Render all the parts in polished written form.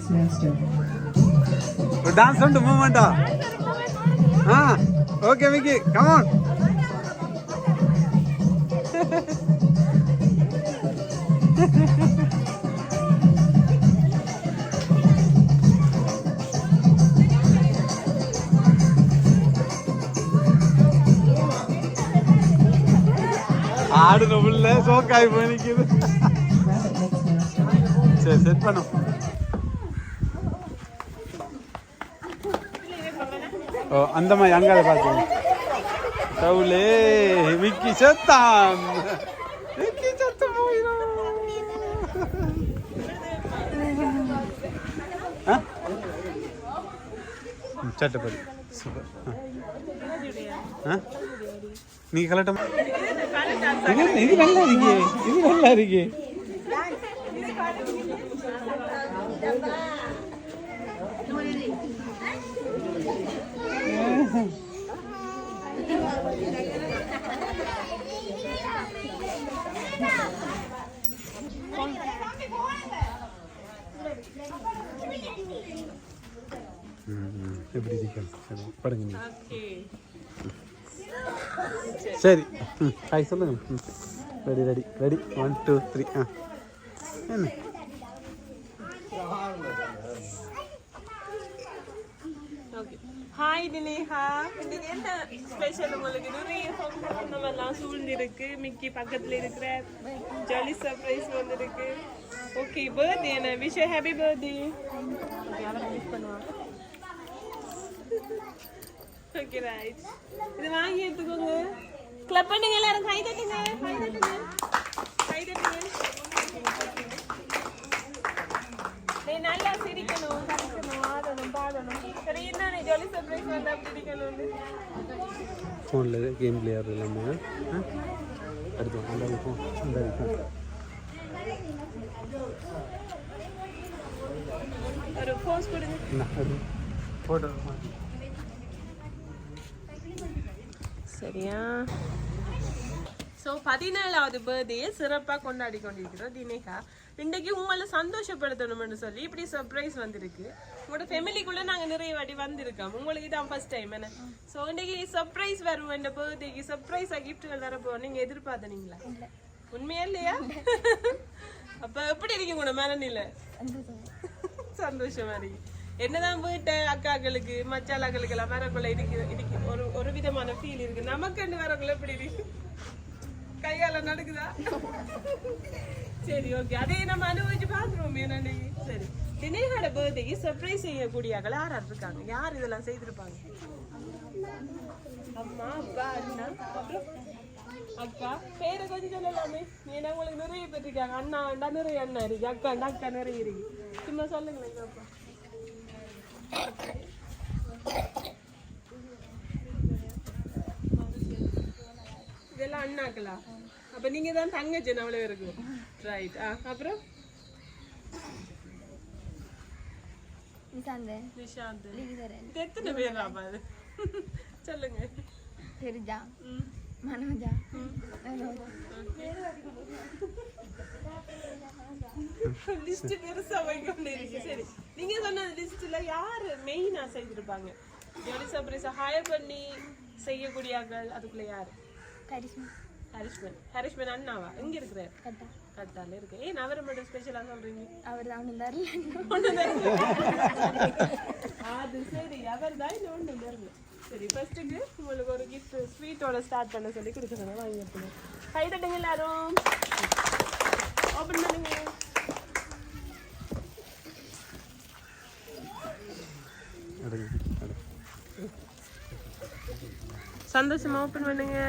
Master. Dance on the moment. Okay, Mickey, come on. ஆடுன புள்ள சோக்காய் போய் நிக்குது. சரி செட் பண்ணும். ஓ அந்த மாதிரி அங்காத பார்த்தேன். கவுலே விக்கி செத்தான். விக்கி செத்து போயிடும். சட்டப்படி சூப்பர். நீ கலட்டமா? இது நல்லா இருக்கு. இது நல்லா இருக்கு. எப்படி இருக்கு படுங்க. சரி ஹாய் சொல்லுங்க. ரெடி ரெடி ரெடி 1 2 3 என்ன ஹாய் தினேஹா, இன்னைக்கு என்ன ஸ்பெஷல் உங்களுக்கு? நிறைய நம்ம எல்லாம் சூழ்ந்திருக்கு. மிக்கி பக்கத்துல இருக்கிற ஜாலி சர்ப்ரைஸ் வந்திருக்கு. ஓகே பர்த்டே என்ன wish happy birthday. Okay right, இது வாங்கி எடுத்துக்கோங்க. கிளப் பண்ணுங்க எல்லாரும். கை தட்டுங்க, கை தட்டுங்க, கை தட்டுங்க. நீ நல்லா சிரிக்கணும், கரைக்கணும், ஆடணும், பாடணும். சரி என்ன ஜாலி சர்ப்ரைஸ் வந்தா பிடிக்கணும். ஃபோனில் கேம் பிளேயர் எல்லாமே அடுத்து அந்த ஃபோன் இந்த ஒரு போஸ் கொடுங்க. போட்டோ சரியா? ஸோ 17வது பர்த்டே சிறப்பாக கொண்டாடி கொண்டிருக்கிறோம் தினேகா. இன்றைக்கு உங்களை சந்தோஷப்படுத்தணும்னு சொல்லி இப்படி சர்ப்ரைஸ் வந்திருக்கு. உங்களோட ஃபேமிலிக்குள்ளே நாங்கள் நிறைய வாட்டி வந்திருக்கோம். உங்களுக்கு தான் ஃபர்ஸ்ட் டைம் என்ன. ஸோ இன்றைக்கி சர்ப்ரைஸ் வரும். இந்த பர்த்டேக்கு சர்ப்ரைஸாக கிஃப்ட்டுகள் வரப்போ நீங்கள் எதிர்பார்த்தனீங்களா? உண்மையா இல்லையா? அப்போ எப்படி இருக்கு உங்களோட மனநிலை? சந்தோஷமா இருக்கு. என்னதான் வீட்டை அக்காக்களுக்கு மச்சாளாக்களுக்கு எல்லாம் வரக்குள்ள இருக்கு ஒரு விதமான ஃபீல் இருக்கு. நமக்கு வரக்குள்ள எப்படி இருக்கு? கையால நடக்குதா? சரி ஓகே, அதே நம்ம அனுபவிச்சு பாக்குறோம். என்னன்னு சரி, தினேகாட பர்த்டேக்கு சர்ப்ரைஸ் செய்யக்கூடியாக்கள் யார் இருக்காங்க? யார் இதெல்லாம் செய்திருப்பாங்க? அம்மா, அப்பா, அண்ணா, அப்புறம் அக்கா. பேரை கொஞ்சம் சொல்லலாமே. ஏன்னா உங்களுக்கு நிறைய பேர் இருக்காங்க. அண்ணா அண்டா நிறைய அண்ணா இருக்கு, அக்கா அண்டா அக்கா நிறைய இருக்கு. சும்மா சொல்லுங்களேன் அப்பா. இதெல்லாம் அண்ணாக்களா? அப்ப நீங்க தான் தங்கச்சி அவ்வளவு இருக்கும். ரைட். அப்புறம் நிஷாந்த். எத்தனை பேர் அது சொல்லுங்க. தெரிஜா, மனோஜா, லிஸ்ட் பெருசா வைக்கொண்டு இருக்கு. சரி, நீங்க சொன்ன லிஸ்ட்ல யாரு மெயினா செய்திருப்பாங்க? ஜாலி சர்ப்ரைஸ் ஹையர் பண்ணி செய்யக்கூடியார்கள் அதுக்குள்ள யாரு? ஹரிஷ்மன் அண்ணாவா? எங்க இருக்கிறார்? கட்டால இருக்கு. ஏன் அவரை மட்டும் ஸ்பெஷலா சொல்றீங்க? அவர் தான் அது சரி, அவர் தான் இந்த ஒண்ணு இருக்கு. சரி, ஃபர்ஸ்ட்டுக்கு உங்களுக்கு ஒரு கிஃப்ட் ஸ்வீட்டோட ஸ்டார்ட் பண்ண சொல்லி கொடுக்குறாங்க. வாங்கி எடுத்துங்க. கை தட்டுங்க எல்லாரும். ஓபன் பண்ணுங்க. சந்தோஷமா ஓபன் பண்ணுங்க.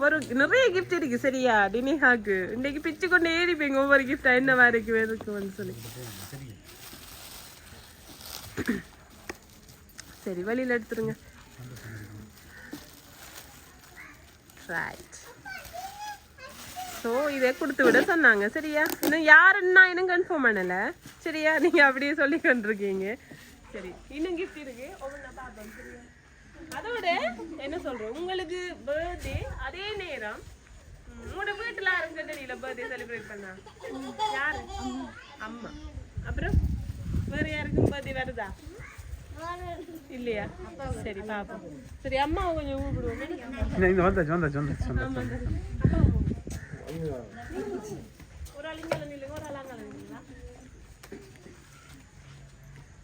ஒரு நிறைய கிஃப்ட் இருக்கு சரியா டினிஹாக்கு. இன்னைக்கு பிச்சு கொண்டு ஏறிப்பீங்க ஒவ்வொரு கிஃப்டா என்னவா இருக்கு வேணுக்கு சொல்லி. சரி, வெளியில எடுத்துருங்க. ரைட். ஸோ இதை கொடுத்து விட சொன்னாங்க சரியா. இன்னும் யாருன்னா இன்னும் கன்ஃபார்ம் பண்ணல சரியா. நீங்க அப்படியே சொல்லி கொண்டிருக்கீங்க. சரி, இன்னும் கிஃப்ட் இருக்கு, ஒவ்வொன்றா பார்ப்போம் சரியா. அதோட என்ன சொல்றோம், உங்களுக்கு பர்த்டே அதே நேரம் உங்களோட வீட்டுல யாரும் தெரியல பர்த்டே செலிப்ரேட் பண்ணா? யாரு? அம்மா. அப்புறம் வேற யாருக்கும் பர்த்டே வருதா இல்லையா சரி பாப்போம் சரி அம்மா கொஞ்சம் கூப்பிடுவோம் இங்க வந்தாச்சு ஒரு ஆள் இங்கே நில்லுங்க ஒரு ஆள் அங்கே நில்லுங்களா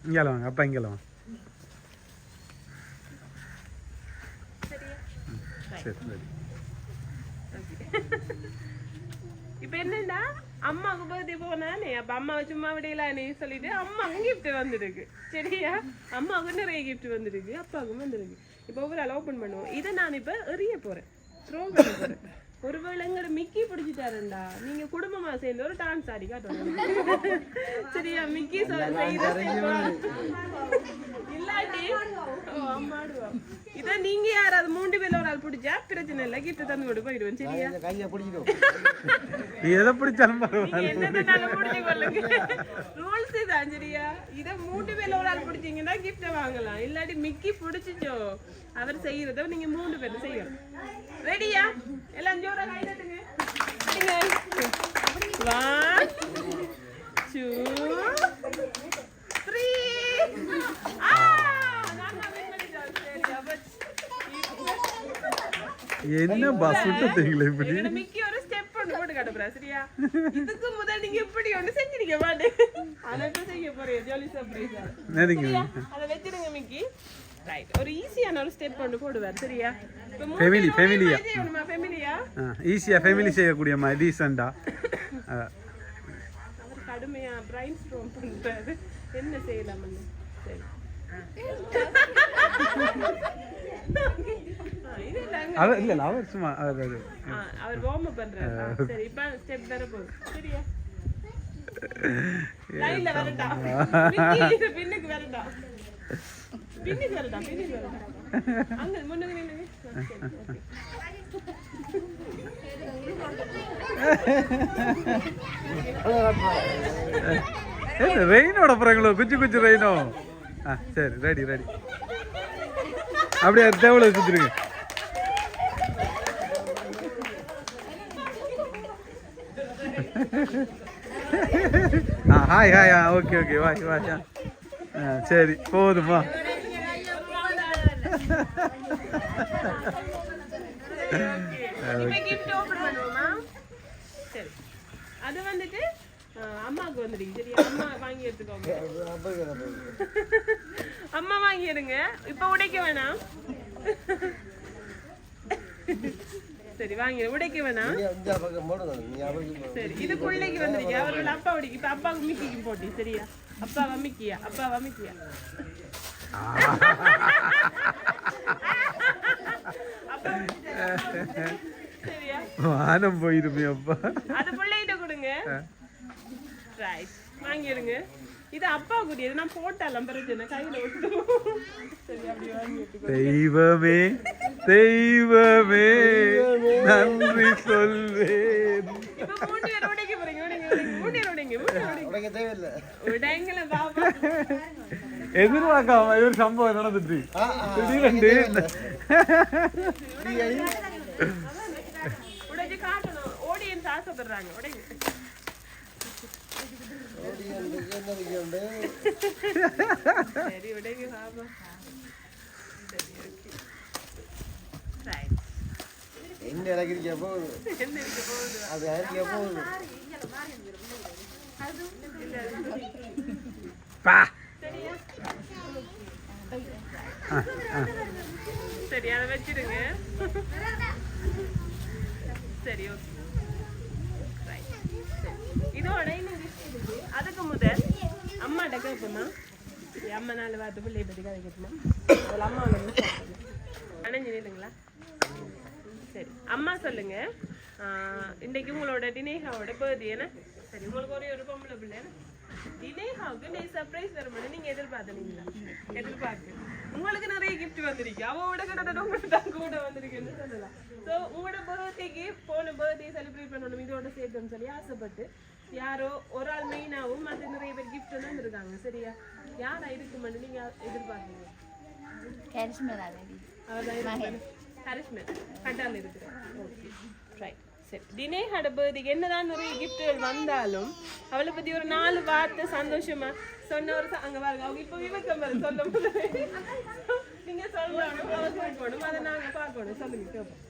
இங்கே வாங்க அப்பா இங்கே வாங்க சரி இப்ப என்னன்னா அம்மாவுக்கு பர்த்டே போனானே அப்ப அம்மாவை சும்மா விடையலானே சொல்லிட்டு அம்மாவுக்கும் கிஃப்ட் வந்துருக்கு சரியா அம்மாவுக்கு நிறைய கிஃப்ட் வந்துருக்கு அப்பாவுக்கும் வந்துருக்கு இப்ப ஒவ்வொரு ஆள் ஓபன் பண்ணுவோம் இதை நான் இப்ப எறிய போறேன் த்ரோ பண்ண போறேன் ஒருவேளை எங்கட மிக்கி பிடிச்சிட்டாருண்டா நீங்க குடும்பமா சேர்ந்து ஒரு டான்ஸ் ஆடி காட்டணும் சரியா மிக்கி இல்லாட்டி அம்மாடுவா இதை நீங்க யாராவது 3 பேர்ல ஒரு ஆள் பிடிச்சா பிரச்சனை இல்லை கிஃப்ட் தந்து கொண்டு போயிடுவேன் சரியா எதை பிடிச்சாலும் என்னன்னாலும் பிடிச்சி கொள்ளுங்க ரூல்ஸ் தான் சரியா இதை 3 பேர்ல ஒரு ஆள் பிடிச்சீங்கன்னா கிஃப்ட வாங்கலாம் இல்லாட்டி மிக்கி பிடிச்சிச்சோ அவர் செய்யறத நீங்க 3 பேர் செய்யணும் ரெடியா எல்லாம் ஜோரா கை தட்டுங்க 1 2 3 என்ன பஸ் விட்டுட்டீங்களே இப்படி மிக்கி ஒரு ஸ்டெப் ஒன்று போட்டு காட்டுறா சரியா இதுக்கு முதல் நீங்க இப்படி ஒன்று செஞ்சிருக்க மாட்டேன் அனட்டு செய்ய போறீங்க ஜாலி சர்ப்ரைஸ் அதை வச்சிருங்க மிக்கி ரைட் ஒரு ஈஸியான ஒரு ஸ்டெப் ஒன்று போடுவார் சரியா ஃபேமிலியா ஈஸியா ஃபேமிலி செய்யக்கூடிய மாதிரி டீசெண்டா அவர் கடுமையா பிரைன் ஸ்ட்ரோம் பண்றாரு என்ன செய்யலாம்னு சரி அவர் இல்ல அவர் சும்மா அவர் வார்ம் அப் பண்றாரு சரி இப்போ ஸ்டெப் வர போகுது சரியா லைன்ல வரடா பின்னுக்கு வரடா அங்க முன்னுக்கு நில்லுங்க ரெயினோட போறாங்களோ குச்சி ரெயினோ சரி ரெடி அப்படியே தேவலை சுத்துருங்க ஹாய் ஓகே வாய் சரி போதுமா அது வந்துட்டு அம்மாவுக்கு வந்துடுங்க சரியா அம்மா வாங்கி எடுத்துக்கோங்க அம்மா வாங்கி எடுங்க இப்ப உடைக்க வேணாம் சரி வாங்கி உடைக்க வேணாம் சரி இது பிள்ளைக்கு வந்துடுங்க அவரோட அப்பா உடைக்கு இப்ப அப்பாவுக்கு மிக்கிக்கு போட்டி சரியா அப்பாவா மிக்கியா சரியா வானம் போயிருமே அப்பா அது பிள்ளைகிட்ட கொடுங்க ரைட் வாங்கிடுங்க இது அப்பா கூடியது நான் போட்டாலாம் பிரச்சனை கையில விட்டு சரி அப்படி வாங்கி தெய்வமே நன்றி சொல்வேன் இப்ப 3 பேர் உடைக்க போறீங்க உடைங்க தேவையில்லை உடைங்கள பாப்பா எதிர்பார்க்காம ஒரு சம்பவம் நடந்துட்டு திடீரென்று உடைச்சு காட்டணும் ஆடியன்ஸ் ஆசைப்படுறாங்க உடைங்க சரி உடைங்க பாப்பா சரி ஓகே ரைட் என்ன இறக்கிருக்க போகுது அது இறக்கிய போகுது சரி அதை வச்சிடுங்க சரி ஓகே இதோட அதுக்கு முதல் அம்மாட்ட கேட்போமா அம்மா 4 வார்த்தை பிள்ளைய பற்றி கதை கேட்போமா அம்மா அணைஞ்சு நில்லுங்களா சரி அம்மா சொல்லுங்க இன்னைக்கு உங்களோட தினேகாவோட பர்த்டே என்ன சரி உங்களுக்கு ஒரே ஒரு பொம்பளை பிள்ளை தினேகாவுக்கு நீ சர்ப்ரைஸ் தர முடியும் நீங்க எதிர்பார்க்கு உங்களுக்கு நிறைய கிஃப்ட் வந்திருக்கு அவளோட கிட்ட உங்களுக்கு தான் கூட வந்திருக்குன்னு சொல்லலாம் ஸோ உங்களோட பர்த்டேக்கு போன பர்த்டே செலிப்ரேட் பண்ணணும் இதோட சேர்த்துன்னு சொல்லி ஆசைப்பட்டு யாரோ ஒரு ஆள் மெயினாகவும் மற்ற நிறைய பேர் கிஃப்ட் வந்திருக்காங்க சரியா யாரா இருக்குமென்னு நீங்க எதிர்பார்க்கீங்க ஹரிஷ்மன் கட்டால இருக்கிறேன் ஓகே ரைட் சரி தினேகோட பர்த்டேக்கு என்னதான் நிறைய கிஃப்ட்கள் வந்தாலும் அவளை பத்தி ஒரு 4 வார்த்தை சந்தோஷமா சொன்ன ஒரு அங்க பாருங்க அவங்க இப்ப விவக்கம் வருது சொல்ல முடியல நீங்க சொல்லணும் அவ கேட்கணும் அதை நாங்க பார்க்கணும் சொல்லுங்க கேட்போம்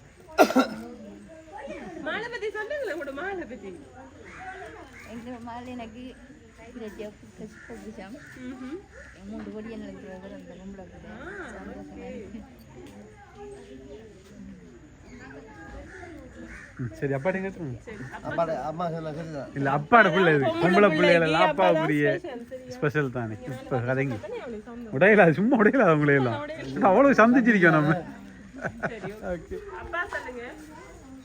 மாலை பத்தி சொல்லுங்களேன் உங்களோட மாலை பத்தி எங்க மாலை எனக்கு இரட்டியா புதுசாம் 3 கோடி எனக்கு அந்த கும்பல சரி அப்பாட்ட கேட்டு அம்மா சொன்னா சரிதான். இல்ல அப்பாட பிள்ளை இது பொம்பளை பிள்ளைகள் அப்பா புரிய ஸ்பெஷல் தானே இப்ப கதைங்க உடையல சும்மா உடையல அவங்களே எல்லாம் அவ்வளவு சந்திச்சிருக்கோம் நம்ம ஓகே அப்பா சொல்லுங்க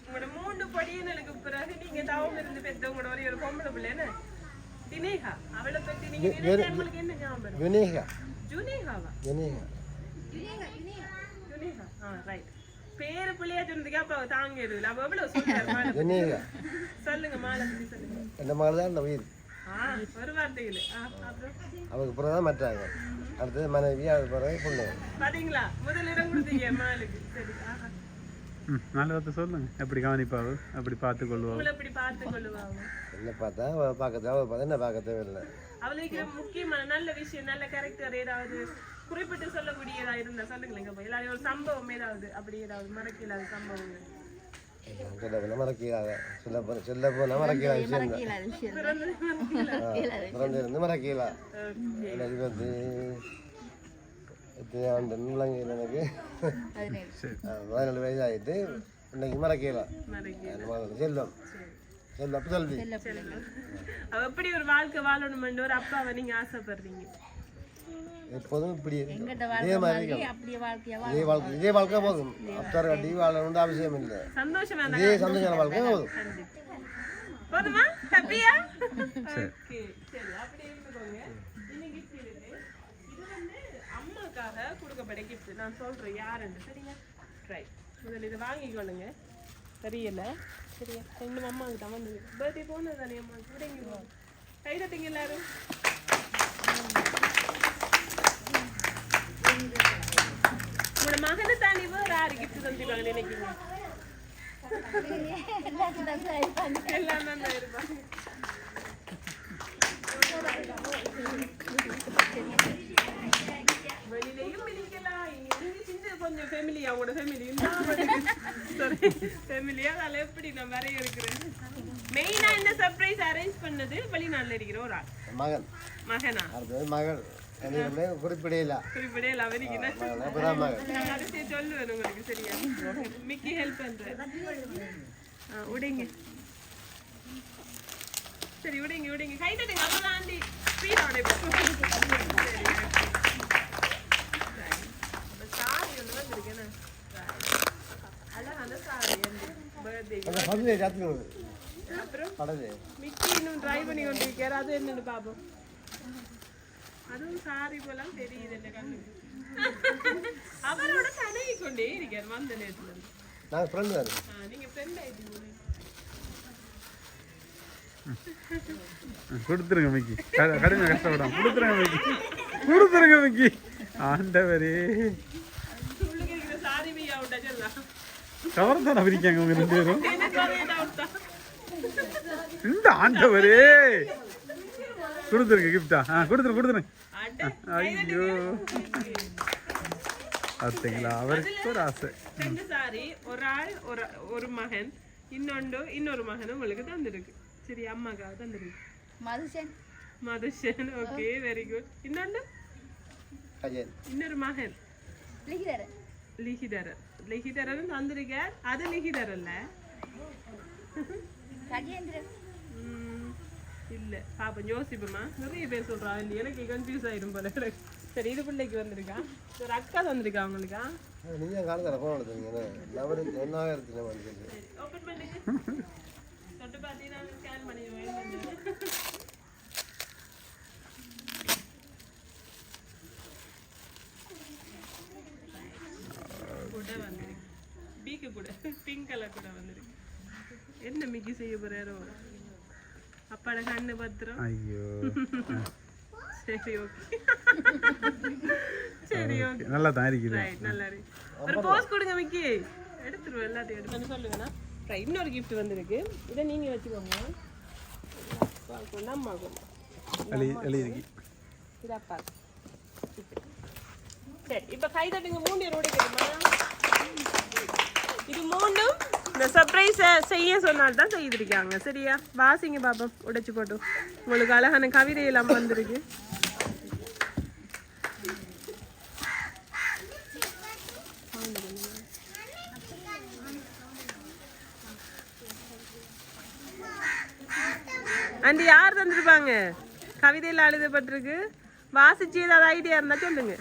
உங்களோட 3 படியினலுக்கு பிறகு நீங்க தவம் இருந்து பெற்றவங்களோட ஒரு பொம்பளை பிள்ளைன்னு தினேகா அவளை பத்தி நீங்க நினைச்சா உங்களுக்கு என்ன ஞாபகம் வினேகா ஜுனேகாவா வினேகா ஜுனேகா ரைட் பேரு பிள்ளையா சொன்னதுக்கு அப்ப தாங்க இருதுல அவ எவ்வளவு சொல்றாரு வினேகா சொல்லுங்க மாலை பத்தி சொல்லுங்க இந்த மகள் தான் இந்த உயிர் ஒரு வார்த்தைகள் அப்புறம் அவருக்கு பிறகு தான் மற்றாங்க அடுத்தது மனைவி அது பிறகு பொண்ணு பாத்தீங்களா முதலிடம் கொடுத்தீங்க மாலுக்கு சரி 4 வார்த்தை சொல்லுங்க எப்படி கவனிப்பாவு அப்படி பார்த்து கொள்வாவு உங்களை எப்படி பார்த்து கொள்ளுவாங்க என்ன பார்த்தா பார்க்க தேவை பார்த்தா என்ன பார்க்க தேவையில்லை அவளுக்கு முக்கியமான நல்ல விஷயம் நல்ல கேரக்டர் ஏதாவது குறிப்பிட்டு சொல்லக்கூடியதா இருந்தா சொல்லுங்களேங்க போய் எல்லாரும் ஒரு சம்பவம் ஏதாவது அப்படி ஏதாவது மறக்கலாத சம்பவங்கள் மறக்கீழாத சொல்ல போனா மறக்கீழா விஷயம் பிறந்திருந்து மறக்கீழா எனக்கு வந்து அந்த முள்ளங்கையில் எனக்கு 17 வயசு ஆகிட்டு இன்னைக்கு மறக்கீழா செல்வம் செல்வம் அப்படி சொல்லி அவ எப்படி ஒரு வாழ்க்கை வாழணும்னு ஒரு அப்பாவை நீங்க ஆசைப்படுறீங்க எப்போதும் இப்படி இதே மாதிரி இதே வாழ்க்கை போதும் அப்தார் கட்டி வாழணும்னு அவசியம் இல்லை சந்தோஷமா இதே சந்தோஷமான வாழ்க்கை போதும் போதுமா ஹாப்பியா ஓகே சரி அப்படி இருந்துக்கோங்க இன்னைக்கு gift இருக்கு இது வந்து அம்மாக்காக கொடுக்கப்பட்ட gift நான் சொல்றேன் யாருன்னு சரிங்க ரைட் முதல்ல இதை வாங்கிக்கொள்ளுங்க தெரியல சரியா ரெண்டு அம்மாவுக்கு தான் வந்து பர்த்டே போனது தானே அம்மா கூட இங்கே கை தட்டிங்க எல்லாரும் உங்களோட மகனை தாண்டி வேறு யாரு கிஃப்ட் தந்துருவாங்க நினைக்கிறீங்க எல்லாம் தான் இருப்பாங்க வெளியிலையும் பிடிக்கலாம் இங்க சின்ன கொஞ்சம் ஃபேமிலியா உங்களோட ஃபேமிலி சாரி ஃபேமிலியா அதில் எப்படி நான் வரைய இருக்கிறேன் மெயினா என்ன சர்ப்ரைஸ் அரேஞ்ச் பண்ணது வெளிநாட்டுல இருக்கிற ஒரு ஆள் மகன் மகனா அடுத்தது மகள் குறிப்பிடையில குறிப்பிடையில அவருக்கு சொல்லுவேன் உங்களுக்கு சரியா மிக்கி ஹெல்ப் பண்றேன் உடைங்க சரி உடைங்க உடைங்க கை தட்டுங்க அப்பதான் ஆண்டி ஸ்பீடா உடைப்போம் சாரி ஒன்று வந்துருக்கேன் அழகான சாரி பர்த்டே அப்புறம் மிக்கி இன்னும் ட்ரை பண்ணி கொண்டிருக்காரு அது என்னன்னு பாப்போம் அதுவும் சாரி போலாம் தெரியுது என்ன கண்ணு அவரோட தடவி கொண்டே இருக்காரு வந்த நேரத்துல நான் ஃப்ரெண்ட் தான் நீங்க ஃப்ரெண்ட் ஆயிட்டீங்க கொடுத்துருங்க மிக்கி கடுமை கஷ்டப்படாம கொடுத்துருங்க மிக்கி ஆண்டவரே உங்களுக்கு இருக்கிற சாரி மீ அவுட்டா சொல்லலாம் கவர் தானே பிரிக்காங்க உங்க 2 பேரும் எனக்கு ஒரே டவுட்டா இந்த ஆண்டவரே கொடுத்துருங்க கிஃப்டா கொடுத்துருங்க ஐயோ பார்த்தீங்களா அவருக்கு ஒரு ஆசை ரெண்டு சாரி ஒரு ஆள் ஒரு மகன் இன்னொரு மகன் உங்களுக்கு தந்துருக்கு சரி அம்மாக்காக தந்துருக்கு மதுஷன் ஓகே வெரி குட் இன்னொரு மகன் லிஹிதரன் தந்திருக்கார் அது லிஹிதர் இல்ல இல்ல பாப்போம் யோசிப்போமா நிறைய பேர் சொல்றா இல்ல எனக்கு கன்ஃபியூஸ் ஆயிடும் போல சரி இது பிள்ளைக்கு வந்திருக்கா ஒரு அக்கா வந்திருக்கா அவங்களுக்கா நீங்க காலத்துல போன் எடுத்தீங்க நம்பர் என்ன எடுத்தீங்க ஓபன் பண்ணுங்க தொட்டு பாத்தீனா ஸ்கேன் பண்ணிடுவேன் கூட வந்திருக்கு பீக்கு கூட பிங்க் கலர் கூட வந்திருக்கு என்ன மிக்கி செய்ய போறாரோ அப்பாட கண்ணு பத்திரம் ஐயோ சரி ஓகே சரி ஓகே நல்லா தான் இருக்குது ரைட் நல்லா இருக்கு ஒரு போஸ் கொடுங்க மிக்கி எடுத்துருவோம் எல்லாத்தையும் எடுத்து சொல்லுங்கண்ணா இன்னொரு gift வந்திருக்கு. இதை நீங்க வச்சுக்கோங்க. அப்பாவுக்கு அம்மாவுக்கு. இது அப்பா. சரி இப்போ கை தட்டுங்க. 3 பேர் உடைக்கணுமா? இது 3ம் இந்த சர்ப்ரைஸை செய்ய சொன்னால் தான் செய்திருக்காங்க. சரியா? வாசிங்க பாப்போம். உடைச்சு போட்டு உங்களுக்கு அழகான கவிதை எல்லாம் வந்திருக்கு. அந்த யார் தந்துருப்பாங்க? கவிதையில் எழுதப்பட்டிருக்கு. வாசிச்சு ஏதாவது ஐடியா இருந்தா சொல்லுங்க.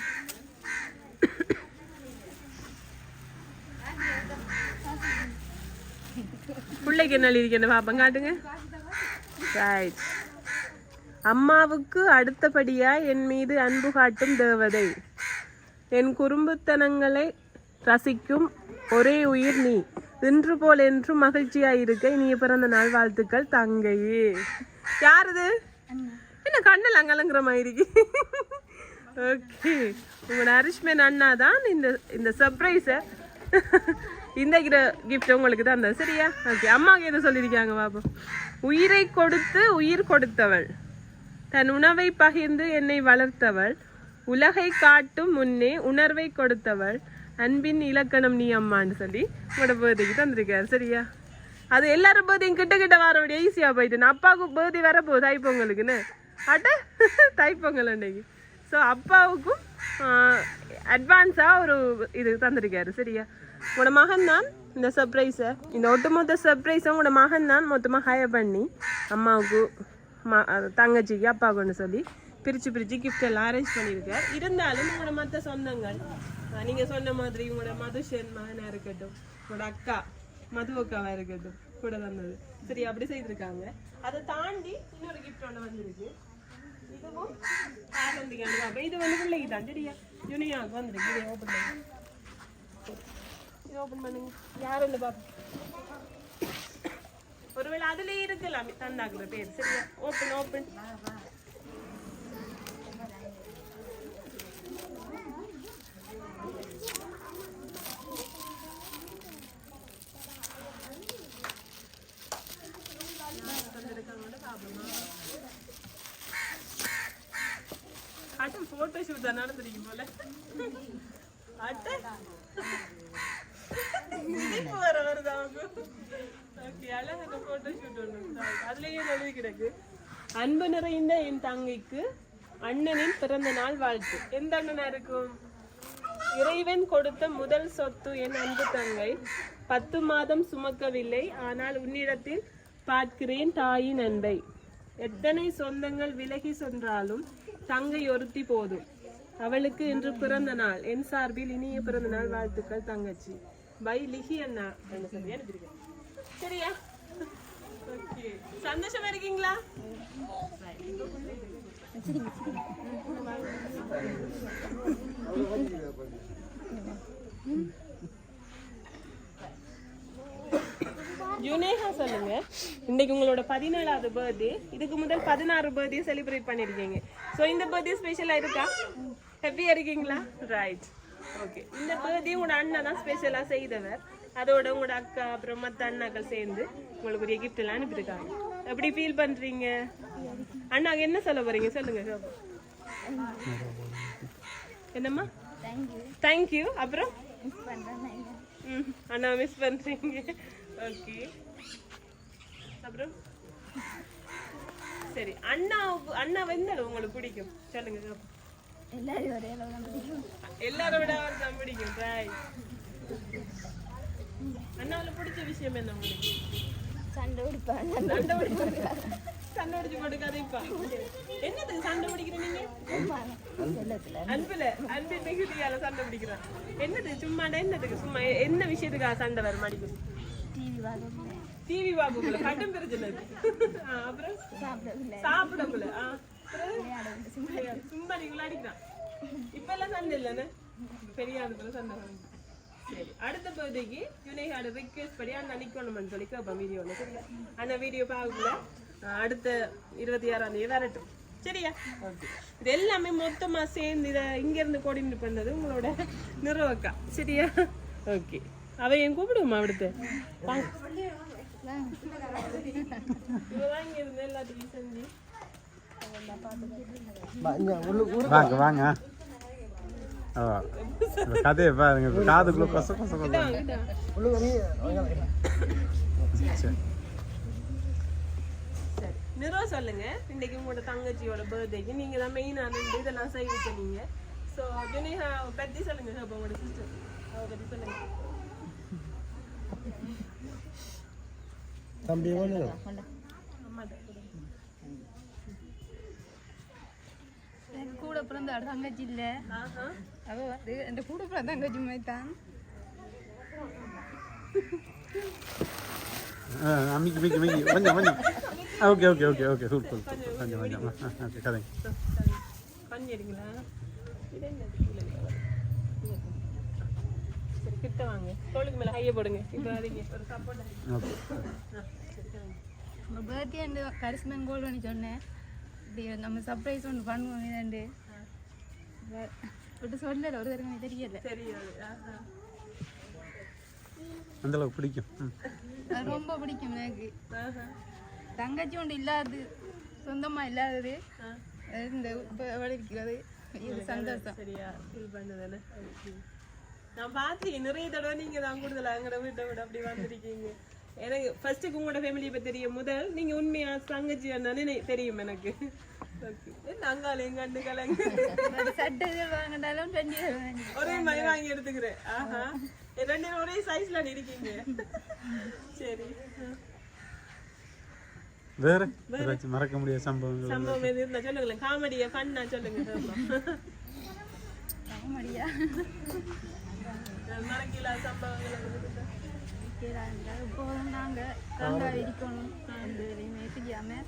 பிள்ளைக்கு என்ன எழுதிக்கணும் பாப்பம் காட்டுங்க. ரைட். அம்மாவுக்கு அடுத்தபடியா என் மீது அன்பு காட்டும் தேவதை, என் குறும்புத்தனங்களை ரசிக்கும் ஒரே உயிர் நீ, இன்று போல் என்றும் மகிழ்ச்சியாயிருக்க இனிய பிறந்த நாள் வாழ்த்துக்கள் தங்கையே. யாருது? என்ன கண்ணெல்லாம் கலங்குற மாதிரி. ஓகே, உங்களோட அரிஷ்மன் அண்ணா தான் இந்த சர்ப்ரைஸை இந்த கிஃப்ட் உங்களுக்கு தான் அந்த. சரியா? ஓகே, அம்மாவுக்கு எதை சொல்லியிருக்காங்க பாப்போம். உயிரை கொடுத்து உயிர் கொடுத்தவள், தன் உணவை பகிர்ந்து என்னை வளர்த்தவள், உலகை காட்டும் முன்னே உணர்வை கொடுத்தவள், அன்பின் இலக்கணம் நீ அம்மான்னு சொல்லி உங்களோட பேர்த்டேக்கு தந்திருக்காரு. சரியா? அது எல்லாரும் பேர்த்தையும் கிட்ட வரபடியா ஈஸியாக போயிட்டு. அப்பாவுக்கும் பேர்த்டே வரப்போகுது தைப்பொங்கலுக்குன்னு. அட்ட தைப்பொங்கல் அன்னைக்கு. ஸோ அப்பாவுக்கும் அட்வான்ஸாக ஒரு இது தந்திருக்காரு. சரியா? உங்களோட மகன் தான் இந்த சர்ப்ரைஸை, இந்த ஒட்டுமொத்த சர்ப்ரைஸை உங்களோட மகன் தான் மொத்தமாக ஹையர் பண்ணி அம்மாவுக்கு தங்கச்சிக்கு அப்பாவுக்குன்னு சொல்லி பிரித்து கிஃப்ட் எல்லாம் அரேஞ்ச் பண்ணியிருக்கார். இருந்தாலும் உங்களோட மற்ற சொந்தங்கள், நீங்கள் சொன்ன மாதிரி உங்களோட மதுஷன் மகனாக இருக்கட்டும், உங்களோட அக்கா மது அக்காவாக இருக்கட்டும் கூட தந்தது. சரி, அப்படி செய்திருக்காங்க. அதை தாண்டி இன்னொரு கிஃப்ட் ஒன்று வந்திருக்கு. இதுவும் இது வந்து பிள்ளைக்கு தான். சரியா? யூனியாவுக்கு வந்துருக்கு. இதை ஓப்பன் பண்ணுங்க. இது ஓப்பன் பண்ணுங்க. யாருன்னு பார்ப்போம். ஒருவேளை அதுலேயே இருக்கலாம் தந்தாக்குற பேர். சரியா? ஓப்பன். போட்டோ ஷூட் தான் நடந்துருக்கு போல. அன்பு நிறைந்த என் தங்கைக்கு அண்ணனின் பிறந்த நாள் வாழ்த்து. எந்த அண்ணனா இருக்கும்? இறைவன் கொடுத்த முதல் சொத்து என் அன்பு தங்கை. 10 மாதம் சுமக்கவில்லை, ஆனால் உன்னிடத்தில் பார்க்கிறேன் தாயின் அன்பை. எத்தனை சொந்தங்கள் விலகி சென்றாலும் தங்கை ஒருத்தி போதும். அவளுக்கு இன்று பிறந்த நாள். என் சார்பில் இனிய பிறந்த நாள் வாழ்த்துக்கள் தங்கச்சி. பை லிஹி அண்ணா. சரியா? ஓகே, சந்தோஷமா இருக்கீங்களா? யுனேகா சொல்லுங்க. இன்னைக்கு உங்களோட 17வது பர்த்டே. இதுக்கு முதல் 16 பர்த்டே செலிப்ரேட் பண்ணிருக்கீங்க. ஸோ இந்த பர்த்டே ஸ்பெஷலா இருக்கா? ஹாப்பியா இருக்கீங்களா? ரைட். ஓகே, இந்த பர்த்டே உங்களோட அண்ணா தான் ஸ்பெஷலா செய்தவர். அதோட உங்களோட அக்கா அப்புறம் மற்ற அண்ணாக்கள் சேர்ந்து உங்களுக்கு ஒரு கிஃப்ட் எல்லாம் அனுப்பியிருக்காங்க. எப்படி ஃபீல் பண்றீங்க? அண்ணாக்கு என்ன சொல்ல போறீங்க? சொல்லுங்க. என்னம்மா? தேங்க்யூ. அப்புறம் அண்ணா மிஸ் பண்றீங்க. ஓகே, அப்புறம் சரி, அண்ணா எந்த அளவு உங்களுக்கு பிடிக்கும்? சொல்லுங்க. எல்லாரும் விட அவர் தான் பிடிக்கும். அண்ணாவில் பிடிச்ச விஷயம் என்ன உங்களுக்கு? சண்டை உடிச்சு போட்டு கதைப்பா. என்னதுக்கு சண்டை பிடிக்கிறீங்க? அன்பின் மிகுதியால சண்டை பிடிக்கிறான். என்னது சும்மா? என்னதுக்கு சும்மா? என்ன விஷயத்துக்காக சண்டை வர மாட்டேங்குது? டிவி பாப்புல கட்டும் பிரச்சனை. அப்புறம் சாப்பிடக்குள்ள சும்மா நீ விளையாடிக்கிறான். இப்ப எல்லாம் சண்டை இல்லைன்னு பெரிய ஆளுக்குள்ள சண்டை. சரி, அடுத்த பர்த்டேக்கு யுனேகாட ரிக்வெஸ்ட் படி அண்ணா நிக்கணும்னு சொல்லி கேட்பேன் வீடியோல. சரியா? அண்ணா வீடியோ பார்க்கல அடுத்த 26ஆம் தேதி வரட்டும். சரியா? இது எல்லாமே மொத்தமா சேர்ந்து இதை இங்க இருந்து கோஆர்டினேட் பண்ணது உங்களோட நிறுவக்கா. சரியா? ஓகே, அவ என் கூப்பிடுமா அடுத்து இங்க இருந்து எல்லாத்தையும் செஞ்சு வாங்க வாங்க கதையை பாருங்க காதுக்குள்ள கொச கொச கொச நிறோ சொல்லுங்க இன்னைக்கு உங்களோட தங்கச்சியோட பர்த்டேக்கு நீங்க தான் மெயினான இதெல்லாம் செய்ய சொன்னீங்க ஸோ ஜுனேஹா பத்தி சொல்லுங்க அப்போ உங்களோட சிஸ்டர் அவ பத்தி சொல்லுங்க தம்பி ஒன்று கூட பிறந்த தங்கச்சி இல்ல அவ வந்து என் கூட பிறந்த தங்கச்சி மாதிரி தான் மிக்கி மிக்கி மிக்கி கொஞ்சம் கொஞ்சம் okay okay okay okay full full கொஞ்சம் கொஞ்சம் ஓகே கதை பண்ணிடுங்களா இது என்ன சரி கிட்ட வாங்க தோளுக்கு மேலே கையை போடுங்க இப்போ அதிக ஒரு சப்போர்ட் ஓகே உங்கள் பர்த்டே அந்த கரிஸ்மன் கோல் பண்ணி சொன்னேன் இப்படி நம்ம சர்ப்ரைஸ் ஒன்று பண்ணுவோம் இதுண்டு விட்டு சொல்லலை ஒரு தடவை தெரியல தெரியாது அந்த அளவுக்கு பிடிக்கும் அது ரொம்ப பிடிக்கும் எனக்கு தங்கச்சி ஒன்று இல்லாது சொந்தமாக இல்லாதது இந்த இப்போ இருக்கிறது இது சந்தோஷம் சரியா ஃபீல் பண்ணுதானே நான் பார்த்து நிறைய தடவை நீங்க தான் கூடுதல் எங்கட வீட்டை விட அப்படி வந்திருக்கீங்க எனக்கு ஃபர்ஸ்ட்டுக்கு உங்களோட ஃபேமிலியை பற்றி தெரியும் முதல் நீங்க உண்மையா தங்கச்சி அண்ணானே தெரியும் எனக்கு நாங்கால எங்க அண்ணு கலங்க சட்டை வாங்கினாலும் ஒரே மாதிரி வாங்கி எடுத்துக்கிறேன் ஆஹா ரெண்டு ஒரே சைஸ்ல இருக்கீங்க சரி வேற ஏதாச்சும் மறக்க முடியாத சம்பவம் எது இருந்தா சொல்லுங்களேன் காமெடியா ஃபன்னா சொல்லுங்க காமெடியா மறக்கல சம்பவங்கள் இப்போதும் நாங்கள் கண்டாக இருக்கணும் எதுலையுமே தெரியாமல்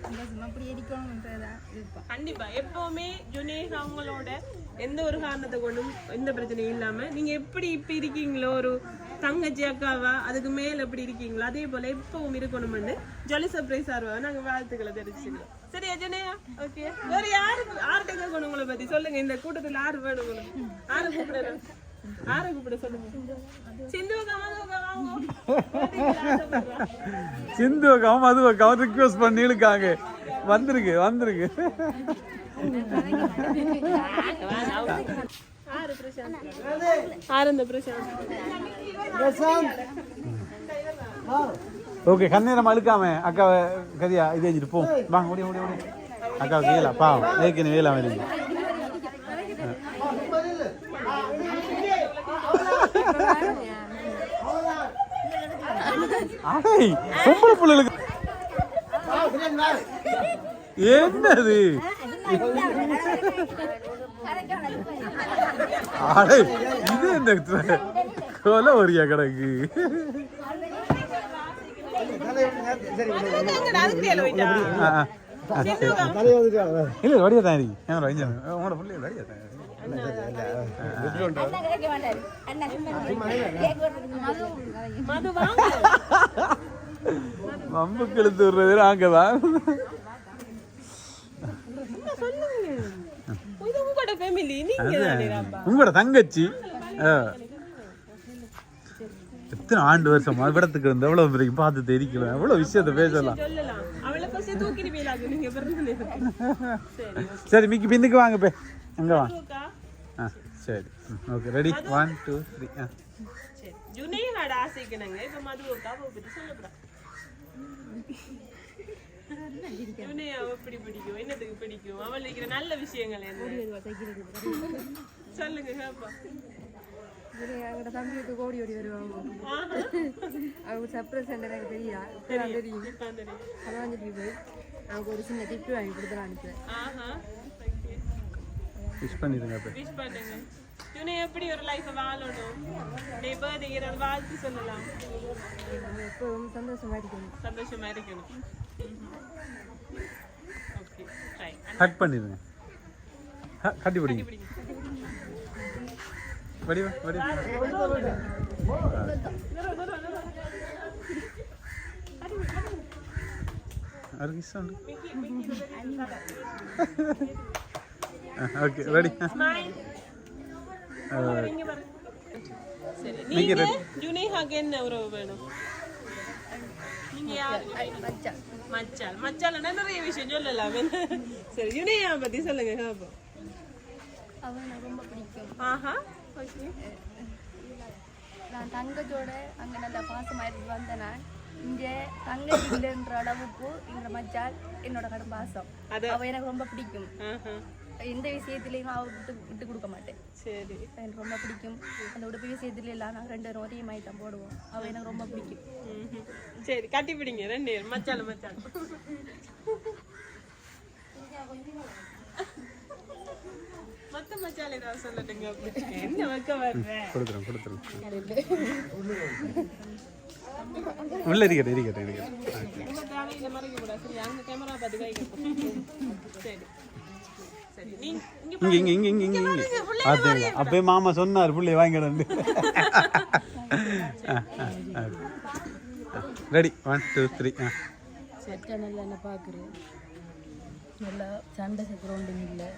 சந்தோஷமா அப்படி இருக்கணும்ன்றதான் இருப்போம் கண்டிப்பா எப்பவுமே ஜுனேஹா அவங்களோட எந்த ஒரு காரணத்தை கொண்டும் எந்த பிரச்சனையும் இல்லாம நீங்க எப்படி இப்ப இருக்கீங்களோ ஒரு தங்கச்சி அக்காவா அதுக்கு மேல எப்படி இருக்கீங்களோ அதே போல எப்பவும் இருக்கணும்னு ஜாலி சர்ப்ரைஸ் ஆர்வா நாங்க வாழ்த்துக்களை தெரிவிச்சுக்கிறோம் சரியா ஜுனேஹா ஓகே வேற யார்கிட்ட கேட்கணும் உங்களை பத்தி சொல்லுங்க இந்த கூட்டத்துல யாரு வேணும் உங்களுக்கு யாரு கூப்பிடுறேன் ஆரை கூப்பிட சொல்லுங்க சிந்துவக்காவும் மதுவக்காவும் ரிக்வெஸ்ட் பண்ணி இழுக்காங்க வந்துருக்கு வந்துருக்கு ஓகே கண்ணீரம் அழுக்காம அக்காவை கதியா இது வச்சுட்டு போ வாங்க ஓடி ஓடி ஓடி அக்காவுக்கு வேலா பாவம் ஏற்கனவே வேலா வருது பொம்பளை பிள்ளைகளுக்கு என்னது அடே இது என்ன கொலை வரியா கிடக்கு இல்ல வடியா தான் இருக்கு உங்களோட பிள்ளை வடியா தான் மம்புக்கு இழுத்து விடுறது அங்கதான் உங்களோட தங்கச்சி எத்தனை ஆண்டு வருஷம் விடத்துக்கு வந்து எவ்வளவு வரைக்கும் பார்த்து தெரிக்கலாம் எவ்வளவு விஷயத்த பேசலாம் சரி மிக்கி பின்னுக்கு வாங்க பே அங்க வாங்க சரி ஓகே ரெடி 1 2 3 ஜுனேஹாட ஆசைக்குனங்க இப்ப மதுவுக்கா பத்தி சொல்லப் ஜுனேஹா எப்படி பிடிக்கும் என்னத்துக்கு பிடிக்கும் அவளுக்கு இருக்கிற நல்ல விஷயங்கள் என்ன சொல்லுங்க கேப்பா ஜுனேஹாவோட தம்பிக்கு ஓடி ஓடி வருவாங்க அவங்க சர்ப்ரைஸ் எனக்கு தெரியும் அதான் சொல்லி போய் அவங்க ஒரு சின்ன டிப் வாங்கி கொடுத்துலாம் அனுப்புவேன் விஷ் பண்ணிடுங்க அப்ப விஷ் பண்ணுங்க யுனே எப்படி ஒரு லைஃப் வாழணும் டே பர்த்டே ஒரு வாழ்த்து சொல்லலாம் எப்பவும் சந்தோஷமா இருக்கணும் ஓகே ட்ரை கட் பண்ணிடுங்க கட்டி பிடிங்க வடிவா வடிவா அருகி சவுண்ட் ஓகே ரெடி சரி நீங்க ஜுனேஹாக்கு என்ன உறவு வேணும்? நீங்க யாரு? மச்சான் மச்சான். மச்சான்னா நிறைய விஷயம் சொல்லலாம். சரி ஜுனேஹா பத்தி சொல்லுங்க கேப்போம். அவன் எனக்கு ரொம்ப பிடிக்கும். ஆஹா ஓகே. நான் தங்கத்தோட அங்கே நல்லா பாசமாயிட்டு வந்தேன். நான் இங்கே தங்க இல்லைன்ற அளவுக்கு இந்த மச்சான் என்னோட கடும் பாசம். அவ எனக்கு ரொம்ப பிடிக்கும். எந்த விஷயத்துலையும் அவ விட்டு கொடுக்க மாட்டேன். சரி எனக்கு ரொம்ப பிடிக்கும். அந்த உடுப்பு விஷயத்துல எல்லாம் நாங்கள் 2 பேரும் ஒரே மாதிரி தான் போடுவோம். அவ எனக்கு ரொம்ப பிடிக்கும். சரி கட்டி பிடிங்க 2 பேரும் மச்சான் மச்சான். மொத்த மச்சாலே தான் சொல்லட்டுங்க. என்ன வைக்க வர்றேன் கொடுத்துறேன் உள்ள இருக்கட்டும். அப்பயே மாமா சொன்னார் புள்ளைய வாங்கிடு. ரெடி 1 2 3. செட்டை நல்லா என்ன பார்க்குறேன். நல்லா சண்டை சக்கரவுண்டிங் இல்லை,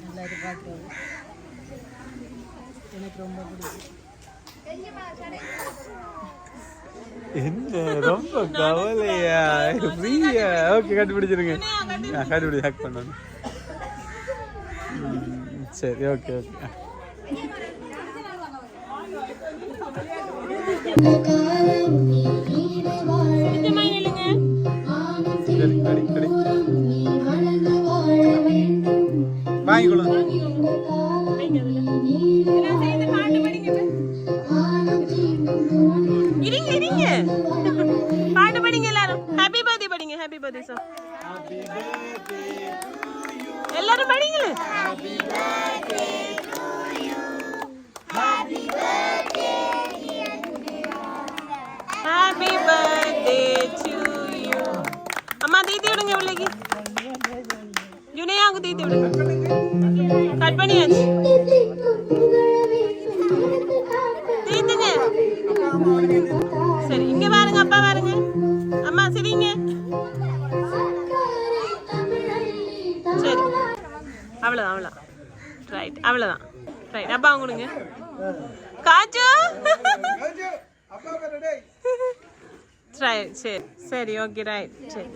நல்லா இது பார்க்குறது எனக்கு ரொம்ப பிடிக்கும். என்ன ரொம்ப கவலையா ஃப்ரீயா? ஓகே கண்டுபிடிச்சிருங்க. கண்டுபிடி ஹேக் பண்ணணும். சரி ஓகே ஓகே. வாங்கிக்கொள்ளுங்க. பாட்டு படிங்க எல்லாரும். ஹாப்பி பர்த்டே படிங்க. ஹாப்பி பர்த்டே சார் எல்லாரும் படிங்களே. Happy birthday to you. Happy birthday happy birthday to you. அம்மா தீத்தி விடுங்க பிள்ளைக்கு. ஜுனியாவுக்கு தீத்தி விடுங்க. கட் பண்ணியாச்சு. தீத்துங்க. சரி இங்க பாருங்க. அப்பா பாருங்க. அம்மா சரிங்க. சரி அவ்வளோதான். ரைட் அவ்வளோதான். ரைட் அப்பா கொடுங்க. காஜு ரைட். சரி சரி ஓகே ரைட். சரி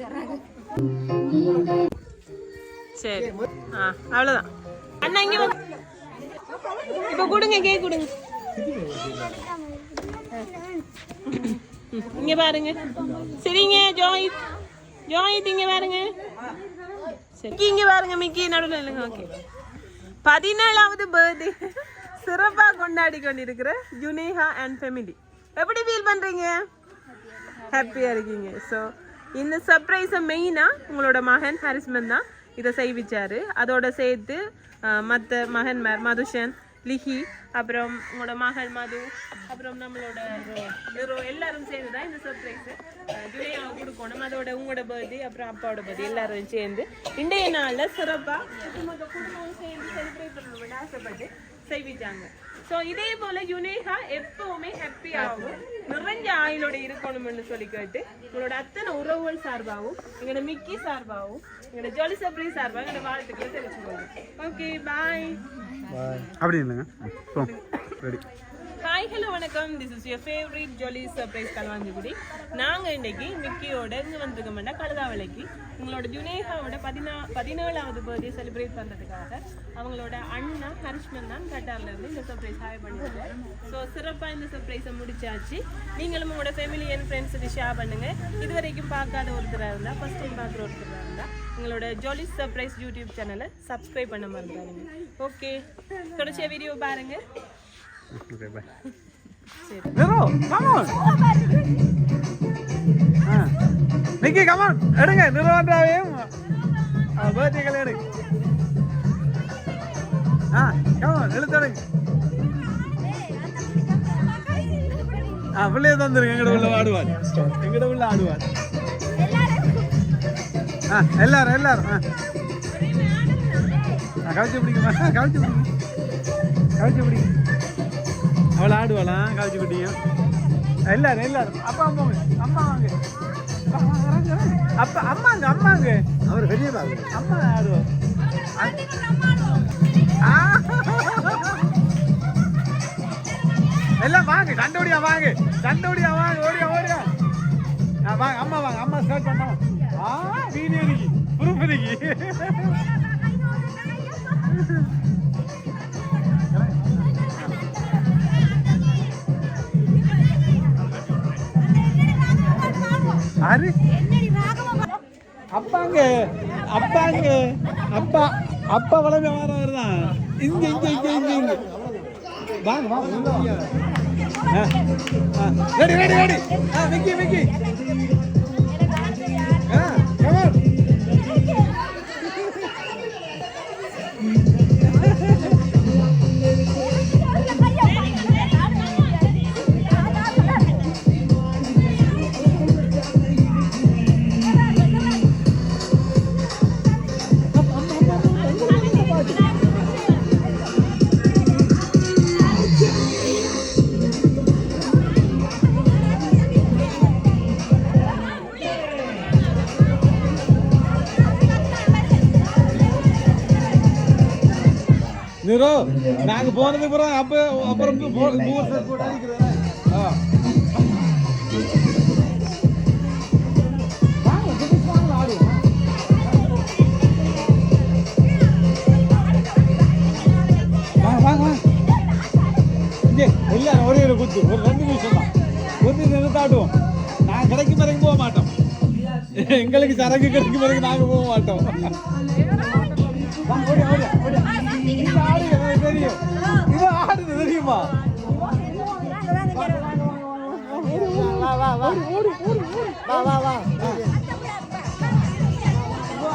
சரி அவ்வளோதான். அண்ணா இங்கே இப்போ கொடுங்க. கேக் கொடுங்க. இங்க பாருங்க. சரிங்க ஜோயித் இங்க பாருங்க. சரி இங்க பாருங்க. மிக்கி நடுவில் இல்லைங்க. ஓகே 17வது பர்த்டே சிறப்பா கொண்டாடி கொண்டிருக்கிற ஜுனேஹா அண்ட் ஃபேமிலி. எப்படி ஃபீல் பண்றீங்க? ஹாப்பியா இருக்கீங்க. ஸோ இந்த சர்ப்ரைஸை மெயினாக உங்களோட மகன் ஹாரிஸ்மன் தான் இதை செய்விச்சாரு. அதோட சேர்த்து மற்ற மகன்மார் மதுஷன், லிஹி, அப்புறம் உங்களோட மகள் மது, அப்புறம் நம்மளோட எல்லாரும் சேர்ந்து தான் இந்த சர்ப்ரைஸை ஜுனேஹாவுக்கு கொடுக்கணும். அதோட உங்களோட பர்த்டே அப்புறம் அப்பாவோட பர்த்டே எல்லாரும் சேர்ந்து இன்றைய நாளில் சிறப்பாக குடும்பம் சேர்ந்து செலிப்ரேட் பண்ணணும்னு ஆசைப்பட்டு செய்விச்சாங்க. ஸோ இதே போல் ஜுனேஹா எப்பவுமே ஹாப்பியாகவும் நிறைஞ்ச ஆயுளோட இருக்கணும்னு சொல்லி கேட்டு உங்களோட அத்தனை உறவுகள் சார்பாகவும் எங்களோட மிக்கி சார்பாகவும் எங்களோட ஜாலி சர்ப்ரைஸ் சார்பாக எங்களோட வாழ்த்துக்களை தெரிவிச்சுக்கோங்க. Okay bye. அப்படி இல்லைங்க. ரெடி. ஹாய் ஹலோ வணக்கம். This is your favourite jolly surprise Kalvanchikudy. நாங்கள் இன்னைக்கு மிக்கியோட இங்கே வந்துருக்கோம்னா கழுதாவளைக்கு உங்களோட ஜுனேஹாவோட 17வது பர்த்டே செலிப்ரேட் பண்ணுறதுக்காக அவங்களோட அண்ணா ஹரிஷ்மன் தான் கட்டார்லேருந்து இந்த சர்ப்ரைஸ் ஹாய் பண்ணியிருக்காரு. ஸோ சிறப்பாக இந்த சர்ப்ரைஸை முடிச்சாச்சு. நீங்களும் உங்களோட ஃபேமிலி அண்ட் ஃப்ரெண்ட்ஸுக்கு ஷேர் பண்ணுங்கள். இது வரைக்கும் பார்க்காத ஒருத்தராக இருந்தால், ஃபஸ்ட் டைம் பார்க்குற ஒருத்தராக இருந்தால் எங்களோட ஜாலி சர்ப்ரைஸ் யூடியூப் சேனலை சப்ஸ்கிரைப் பண்ண மறந்துடாதீங்க. ஓகே தொடர்ச்சியாக வீடியோ பாருங்கள். Okay, bye. Nero, come on. Nikki, come on. எடுங்க Nero வந்தாவே. பர்த்டே கல எடு. come on, எடுங்க. புள்ளைய தந்துருங்க. எங்கட உள்ள ஆடுவார். எங்கட உள்ள ஆடுவார். எல்லாரும். கவுச்சி பிடிக்குமா? கவுச்சி பிடிக்கும். அவளை ஆடுவாளாம் காய்ச்சி குட்டிங்க. எல்லாரும் அப்பா வாங்க. அப்பா அம்மாங்க அவர் பெரிய அம்மா ஆடுவார். எல்லாம் வாங்க சண்டோடியா வாங்க ஓடியா வாங்க அம்மா ஸ்டார்ட் பண்ணோம் வீடியோ இருக்கு ப்ரூஃப் இருக்கு ஆறு அப்பா வளர்ந்து வரதான் இங்க வாங்க ரெடி மிக்கி நீரோ நாங்க போனதுக்கு அப்புறம் போட்டு அடிக்கிறேன் எல்லாரும் ஒரே ஒரு குத்து ஒரு 2 நிமிஷம் தான் குத்து நிறுத்தாட்டுவோம் நான் கிடைக்கும் வரைக்கும் போக மாட்டோம் எங்களுக்கு சரக்கு கிடைக்கும் வரைக்கும் நாங்க போக மாட்டோம் தெரியும் இது ஆடுது தெரியுமா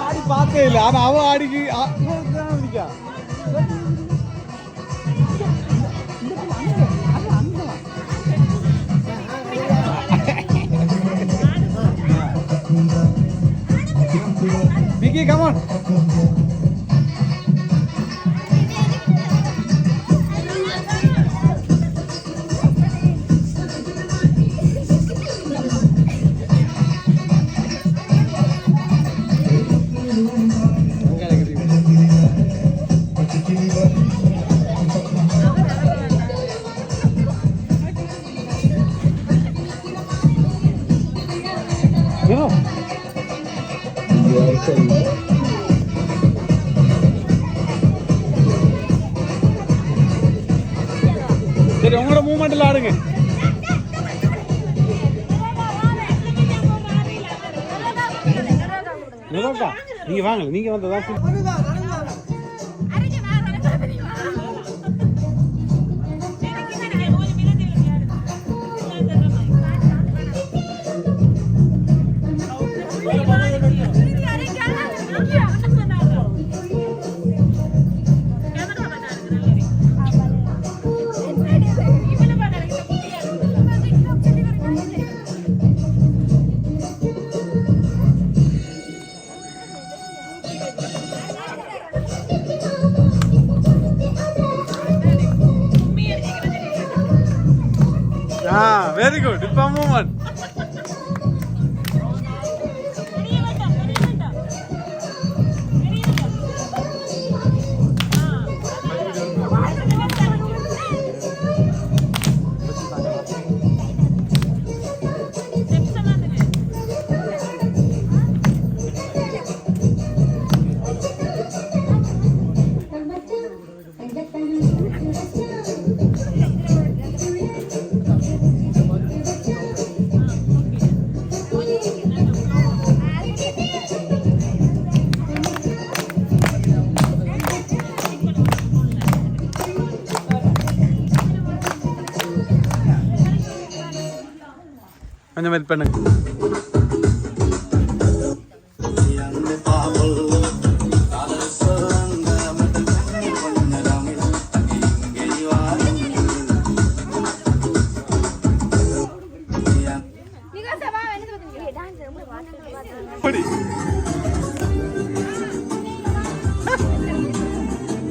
ஆடி பார்த்தே இல்லை ஆனா அவ ஆடிக்கு Vicky, come on. சரி உங்களோட மூவ்மெண்ட்ல ஆடுங்க நீங்க வாங்க நீங்க வந்ததான் very good. It's a movement. கொஞ்சம் வெயிட் பண்ணுங்க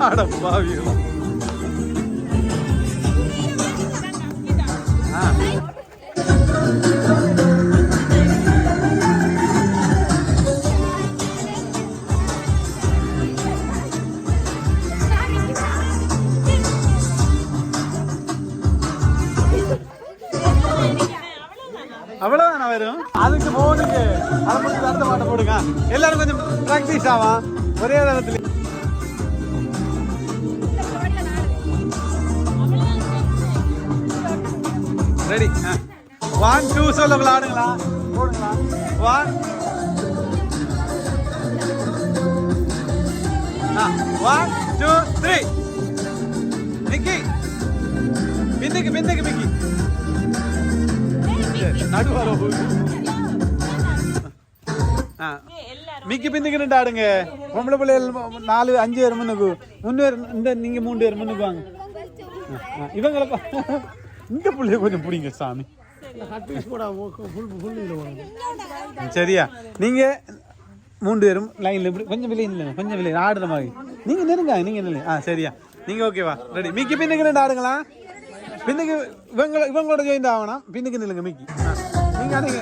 அட பாவிகளா வரும் அதுக்கு போடுங்க அதை முடிச்சு அடுத்த பாட்டை போடுங்க எல்லாரும் கொஞ்சம் ப்ராக்டிஸ் ஆகும் ஒரே இடத்துல ரெடி 1 2 சொல்ல விளையாடுங்களா போடுங்களா 1 2 3 மிக்கி பிந்துக்கு மிக்கி நடுவாரோ மிக்கி பிந்துக்கு ஆடுங்க பொம்பளை பிள்ளைகள் 4 5 பேர் முன்னுக்கு 3 பேர் இந்த நீங்க 3 பேர் முன்னுக்கு வாங்க இவங்களை இந்த பிள்ளைய கொஞ்சம் பிடிங்க சாமி சரியா நீங்க 3 பேரும் லைன்ல இப்படி கொஞ்சம் வெளியே ஆடுற மாதிரி நீங்க நில்லுங்க சரியா நீங்க ஓகேவா ரெடி மிக்கி பின்னுக்கு ஆடுங்களா பின்னுக்கு இவங்களோட ஜாயின் ஆகணும் பின்னுக்கு நில்லுங்க மிக்கி நீங்க ஆடுங்க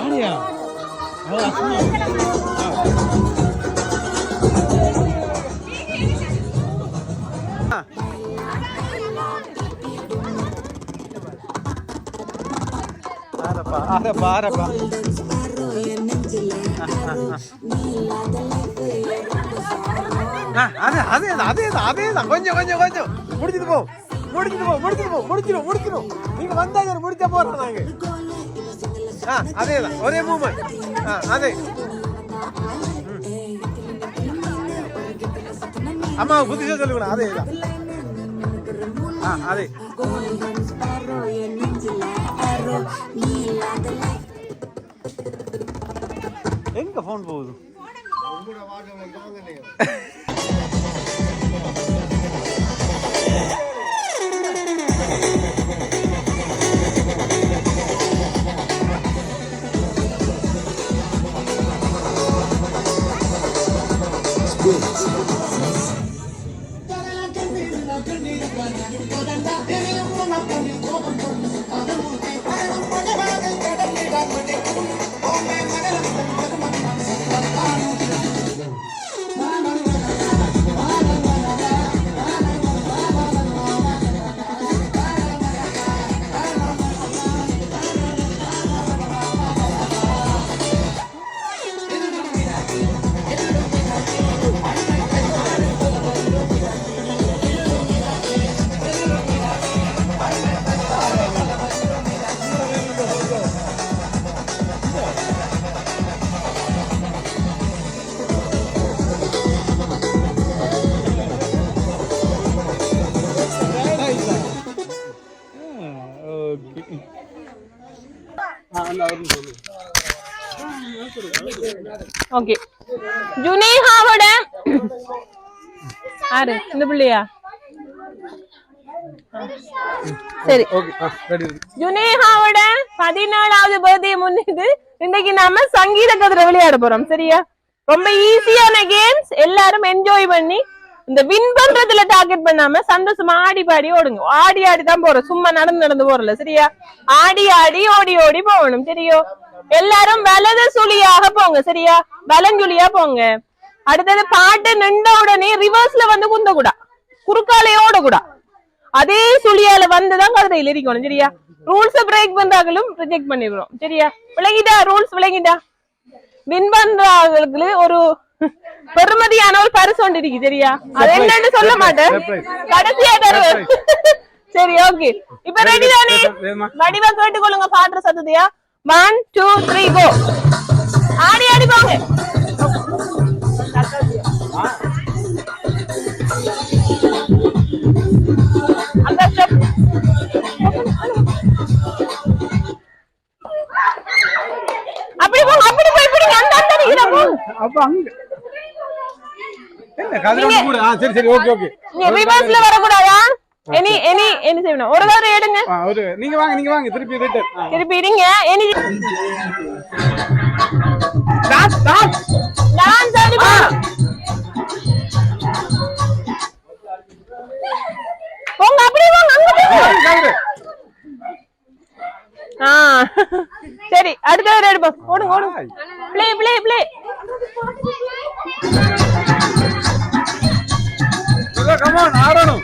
아니야. 아, அரப்பா அதேதான் கொஞ்சம் முடிச்சிட்டு போ முடிச்சிடும் நீங்க வந்தா முடிச்சா போறோம் நாங்க அதேதான் ஒரே மூமெண்ட் அதே அம்மா புத்திசா சொல்லுங்க அதேதான் அதே எங்க போன் போகுது ஓகே ஜுனேஹாவோட யாரு இந்த பிள்ளையா சரி ஜுனேஹாவோட 17வது பர்த்டே முன்னிட்டு இன்னைக்கு நாம சங்கீத கதிரை விளையாட போறோம். சரியா? ரொம்ப ஈஸியான கேம்ஸ், எல்லாரும் என்ஜாய் பண்ணி இந்த வின் பண்றதுல டார்கெட் பண்ணாம சந்தோஷமா ஆடி பாடி ஓடுங்க. ஆடி ஆடி தான் போறோம், சும்மா நடந்து போறல. சரியா? ஆடி ஆடி ஓடி ஓடி போகணும். சரியோ? எல்லாரும் வலது சுழியாக போங்க. சரியா? வலஞ்சுழியா போங்க. அடுத்தது பாட்டு நின்ற உடனே ரிவர்ஸ்ல வந்து குந்தக்கூடா, குறுக்காலையோட கூடா, அதே சுழியால வந்துதான் கதிரையில் இருக்கணும். சரியா? ரூல்ஸ் பிரேக் பண்றாங்களும் ரிஜெக்ட் பண்ணிடுறோம். சரியா? விளங்கிட்டா? ரூல்ஸ் விளங்கிட்டா? வின் பண்றாங்களுக்கு ஒரு பெருமதியான ஒரு பரிசு ஒன்று இருக்கு. சரியா? அது என்னன்னு சொல்ல மாட்டேன், கடைசியா தருவேன். சரி, ஓகே. இப்ப ரெடி தானே? வடிவா கேட்டுக்கொள்ளுங்க பாடுற சத்தத்தையா. 1 2 3 கோ. ஆடி ஆடி போங்க. அங்க ஸ்டெப். அப்படி போங்க, அப்படி போய் இப்படி அந்த அந்த நிக்கிற போ. அப்ப அங்க என்ன கதிரை கூட. சரி சரி, ஓகே ஓகே. நீ ரிவர்ஸ்ல வர கூடாதா? எனி செய்யணும். ஒரு தடவை எடுங்க. ஒரு நீங்க வாங்க திருப்பி ரிட்டர்ன் திருப்பி இருங்க. எனி டான்ஸ் ஆடி போ. போங்க, அப்படி போங்க, அங்க போங்க. சரி, அடுத்த தடவை எடுப்போம். ஓடுங்க. ப்ளே. கம் ஆன், ஆடணும்.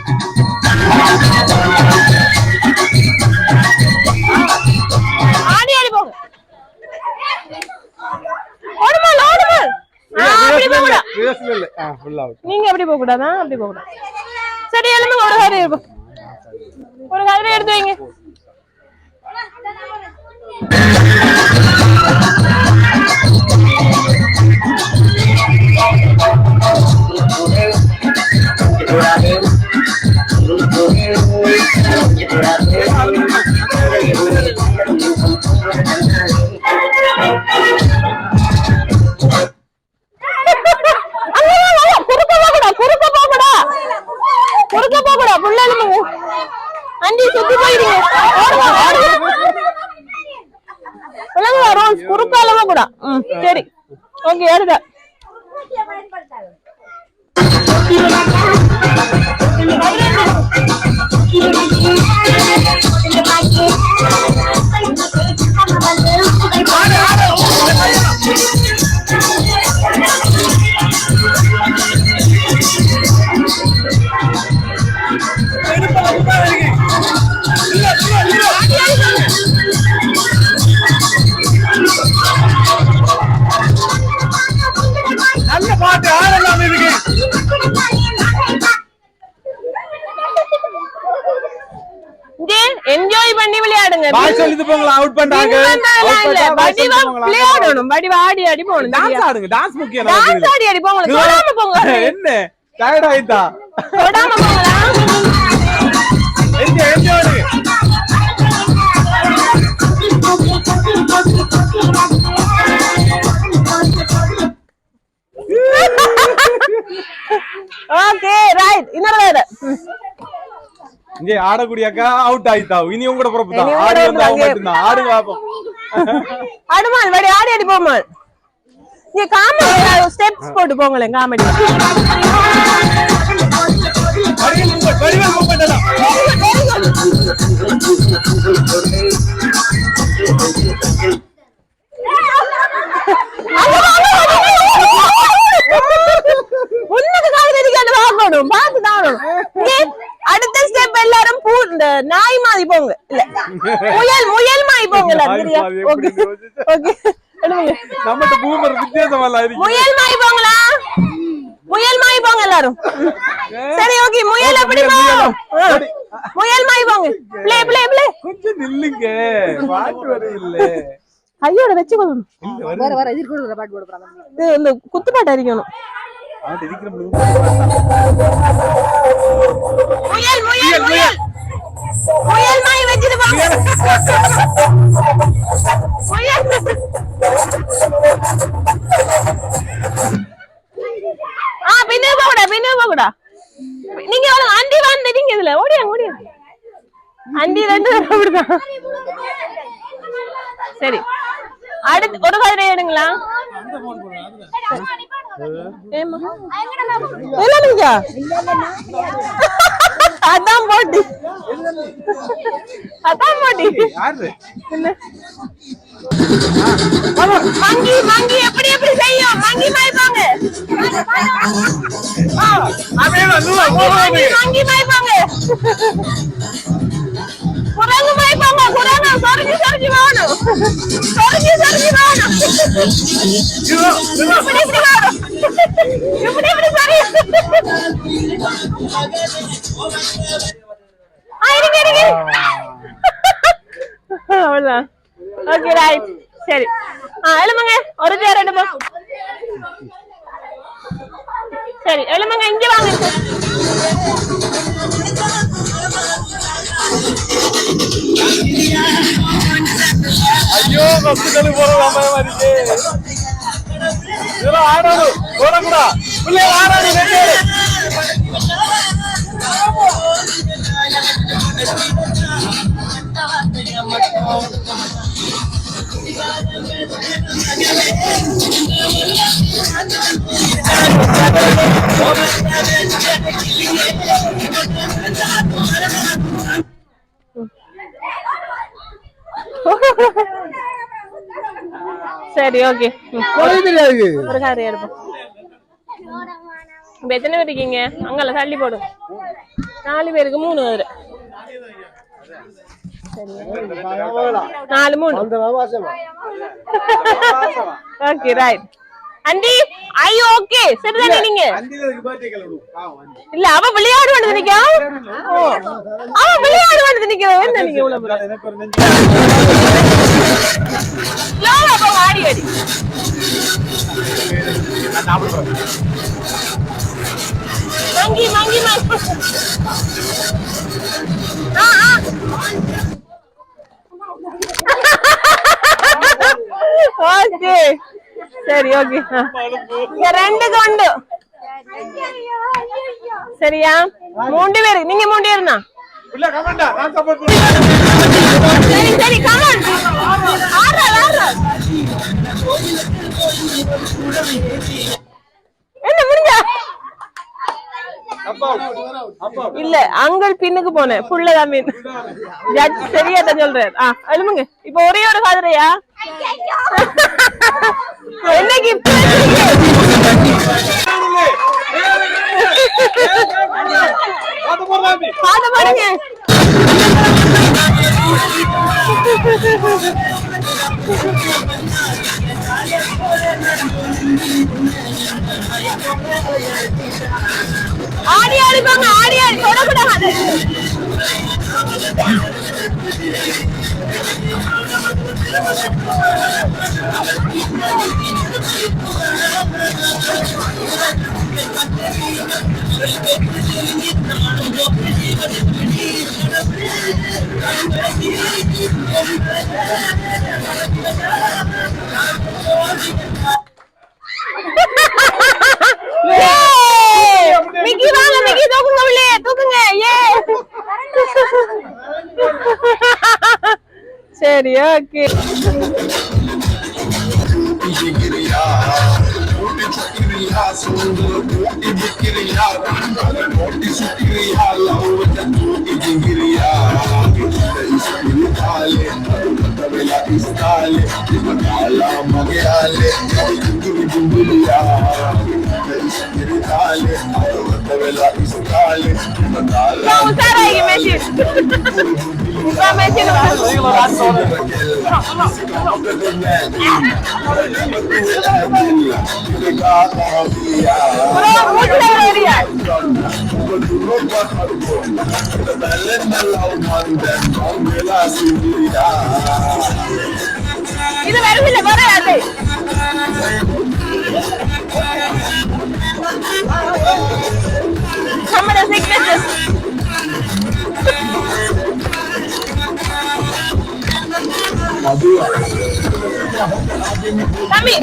ஆடி ஆடி போங்க. ஓடுமா. அப்படி போக கூடாது. நீங்க அப்படி போக கூடாதா? அப்படி போக கூடாது. சரி, எழுந்துங்க. ஒரு கதிரை எடுப்போம். ஒரு கதிரை எடுத்து வைங்க. குறுக்க போகக்கூடா. புள்ள எழுந்துங்க. அண்டி சுத்தி போயிடுங்க. குறுக்கால போகக்கூடா. சரி, ஓகே. அடுத்த பாய் சொல்லிட்டு போங்களா அவுட் பண்ணாங்க விளையாடணும் வடிவா ஆடி ஆடி போகணும் டான்ஸ் ஆடுங்க டான்ஸ் முக்கியம் டான்ஸ் ஆடி ஆடி போங்க தொடாம போங்க என்ன டயர்ட் ஆயிட்டா தொடாம போங்களா எங்க எங்க ஓடுங்க ஓகே ரைட் இன்னொரு வேற இங்க ஆடக்கூடிய அக்கா அவுட் ஆயிட்டா இனி உங்களோட பொறுப்பு தான் ஆடி வந்து அவங்க மட்டும்தான் ஆடுங்க பாப்போம் ஆடுமால் வடி ஆடி ஆடி போமால் நீ காமெடி ஸ்டெப்ஸ் போட்டு போங்களே காமெடி அடுத்த ஸ்டெப் எல்லாரும் நாய் மாதிரி போங்க இல்ல முயல் முயல் மாதிரி போங்க முயல் மாதிரி போங்களா முயல் மாதிரி போங்க எல்லாரும் சரி ஓகே முயல் எப்படி போவோம் முயல் மாதிரி போங்க ப்ளே ப்ளே ப்ளே கொஞ்சம் நில்லுங்க பாட்டு வரவில்லை ஐயோட வெச்சுக்கணும் வர வர இது கூட பாட்டு போட போறாங்க இந்த குத்து பாட்டு அடிக்கணும் முயல் முயல் முயல் முயல் மாதிரி வெச்சிட்டு போங்க முயல் பின்ன போகடா நீங்க அண்டி வந்துட்டீங்க இதுல ஓடியா அண்டி ரெண்டு அப்படிதான் சரி அடுத்து ஒரு கதிரை எடுங்களா அதான் போட்டி மங்கி மங்கி எப்படி எப்படி செய்யும் மங்கி மாய்ப்பாங்க மங்கி மாய்ப்பாங்க குரங்கு மாய்ப்பாங்க குரங்கு சொரிஞ்சு சொரிஞ்சு வாணும் சொரிஞ்சு சொரிஞ்சு வாணும் இப்படி இப்படி வாணும் இப்படி இப்படி சரி இருங்க அவ்வளவுதான் ஓகே ரைட் சரி எழுமுங்க ஒரு சேர் எடுமா சரி எழுமுங்க இங்க வாங்க ஐயோ பஸ்ஸுக்கு போறோம் மாதிரி இதெல்லாம் ஆடாது போடக்கூடா பிள்ளை ஆடாது சரி ஓகே ஒரு காரியம் எடுப்போம் இப்ப எத்தனை பேர் இருக்கீங்க அங்கல தள்ளி போடும் 4 பேருக்கு 3 பேரு 4 3 ஓகே ரைட் அண்டி ஐ ஓகே சரிதானே நீங்க இல்ல அவ விளையாடு வந்து நிக்கா அவ விளையாடு வந்து நிக்கா என்ன நீங்க இவ்வளவு லோவா போ ஆடி ஆடி மங்கி மங்கி மங்கி ஓகே சரி ஓகே ரெண்டு கொண்டு சரியா 3 பேரு நீங்க 3 பேருனா சரி சரி கமான் என்ன முடிஞ்சா இல்ல அங்கல் பின்னுக்கு போனேன் புள்ளதான் மீன் ஜட்ஜ் சரியா தான் சொல்றாரு எழுமுங்க இப்ப ஒரே ஒரு காதரையா என்ன கிஃப்ட் பாத்து பாருங்க ஆடி ஆடி போங்க ஆடி ஆடி தொடக்கூடாது மிக்கி வாங்க மிக்கி தூக்குங்க உள்ளே தூக்குங்க ஏ சரி ஓகே இது வருவில்லை வராது நம்மளோட சிக்னேச்சர் தம்பி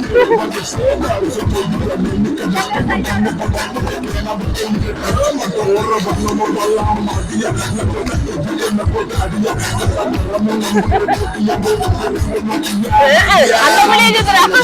அந்த பிள்ளைய